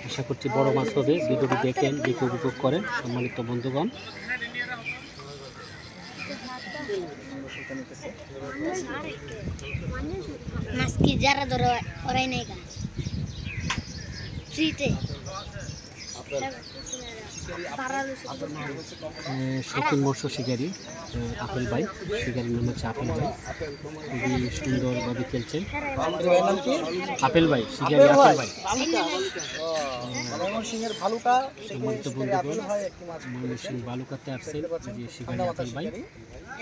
আশা করছি বড় মাছ হবে। ভিডিওটি দেখেন, দেখে উপভোগ করেন সম্মানিত বন্ধুগণ। মাছ কি যারা ধরে ওরাই নাই গা ফ্রিতে শৌখিন মৎস্য শিকারী আপেল ভাই, শিকারীর নাম হচ্ছে আপেল ভাই, খুবই সুন্দরভাবে খেলছেন। আপেল ভাই, শিকারী আপেল ভাই। সম্মানিত বন্ধুগণ, ময়মনসিংহ বালুকাতে আসছেন যে শিকারী আপেল ভাই,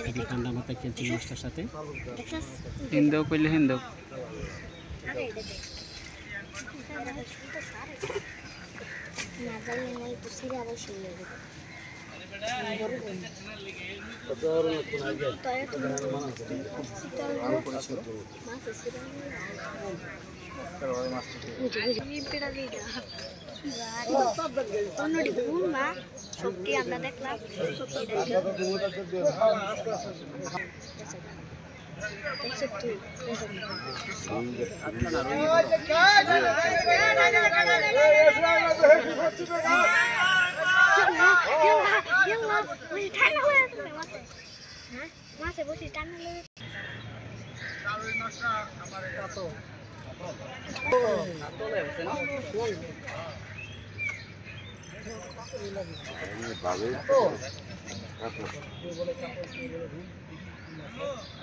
খুবই ঠান্ডা মাথায় খেলছেন মাছটার সাথে। হিন্দু কইলে হিন্দু সত্যি আমরা দেখলাম মাছে বসে টানলে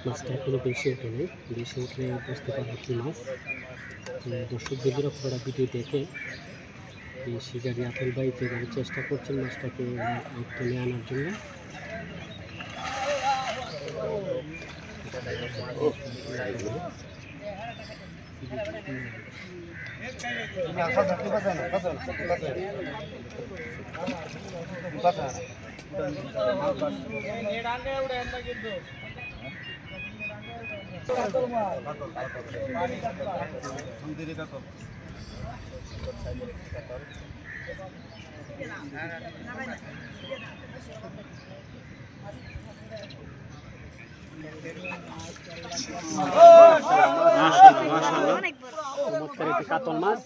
মাছটা এখনো বেশি ওঠে নেই, বেশি উঠলে বুঝতে পারবো কি মাছ। দর্শক বন্ধুরা পুরো ভিডিও দেখে এই শিকারী আপেল ভাই যেভাবে চেষ্টা করছেন মাছটাকে তুলে আনার জন্য। চমৎকার একটি কাতল মাছ।